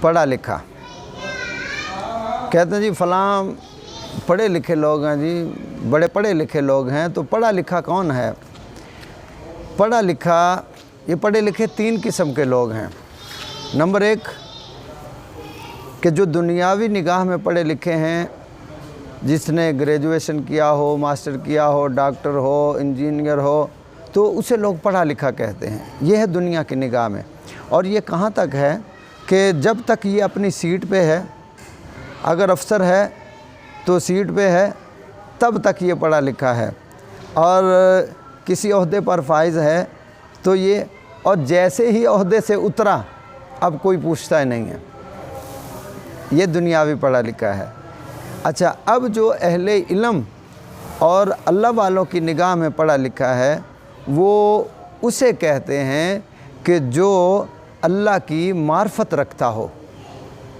पढ़ा लिखा। कहते हैं जी फलां पढ़े लिखे लोग हैं जी, बड़े पढ़े लिखे लोग हैं। तो पढ़ा लिखा कौन है? पढ़ा लिखा, ये पढ़े लिखे 3 किस्म के लोग हैं। नंबर 1 कि जो दुनियावी निगाह में पढ़े लिखे हैं, जिसने ग्रेजुएशन किया हो, मास्टर किया हो, डॉक्टर हो, इंजीनियर हो, तो उसे लोग पढ़ा लिखा कहते हैं। ये है दुनिया की निगाह में। और ये कहाँ तक है कि जब तक ये अपनी सीट पे है, अगर अफसर है तो सीट पे है, तब तक ये पढ़ा लिखा है। और किसी ओहदे पर फाइज़ है तो ये, और जैसे ही ओहदे से उतरा अब कोई पूछता ही नहीं है। ये दुनियावी पढ़ा लिखा है। अच्छा, अब जो अहले इल्म और अल्लाह वालों की निगाह में पढ़ा लिखा है, वो उसे कहते हैं कि जो अल्लाह की मार्फत रखता हो।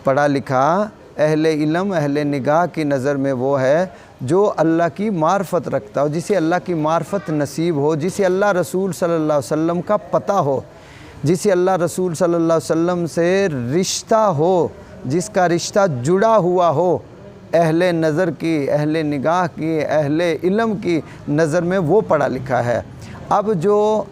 पढ़ा लिखा अहले इल्म, अहले निगाह की नज़र में वो है जो अल्लाह की मार्फत रखता हो, जिसे अल्लाह की मार्फत नसीब हो, जिसे अल्लाह रसूल सल्लल्लाहु अलैहि वसल्लम का पता हो, जिसे अल्लाह रसूल सल्लल्लाहु अलैहि वसल्लम से रिश्ता हो, जिसका रिश्ता जुड़ा हुआ हो। अहले नज़र की, अहले निगाह की, अहले इल्म की नज़र में वो पढ़ा लिखा है। अब जो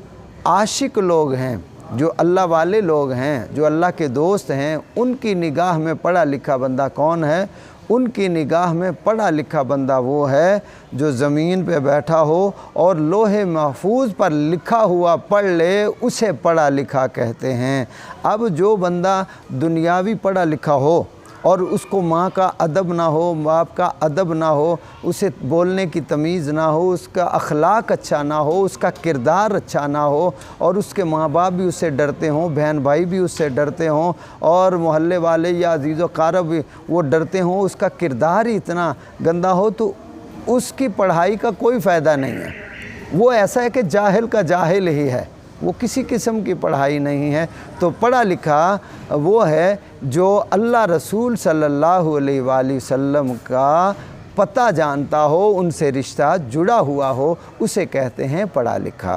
आशिक लोग हैं, जो अल्लाह वाले लोग हैं, जो अल्लाह के दोस्त हैं, उनकी निगाह में पढ़ा लिखा बंदा कौन है? उनकी निगाह में पढ़ा लिखा बंदा वो है जो ज़मीन पे बैठा हो और लोहे महफूज पर लिखा हुआ पढ़ ले, उसे पढ़ा लिखा कहते हैं। अब जो बंदा दुनियावी पढ़ा लिखा हो और उसको माँ का अदब ना हो, बाप का अदब ना हो, उसे बोलने की तमीज़ ना हो, उसका अखलाक अच्छा ना हो, उसका किरदार अच्छा ना हो, और उसके माँ बाप भी उससे डरते हों, बहन भाई भी उससे डरते हों, और मोहल्ले वाले या अजीज़ व क़ारब भी वो डरते हों, उसका किरदार ही इतना गंदा हो, तो उसकी पढ़ाई का कोई फ़ायदा नहीं है। वो ऐसा है कि जाहिल का जाहिल ही है, वो किसी किस्म की पढ़ाई नहीं है। तो पढ़ा लिखा वो है जो अल्लाह रसूल सल्लल्लाहु अलैहि वसल्लम का पता जानता हो, उनसे रिश्ता जुड़ा हुआ हो, उसे कहते हैं पढ़ा लिखा।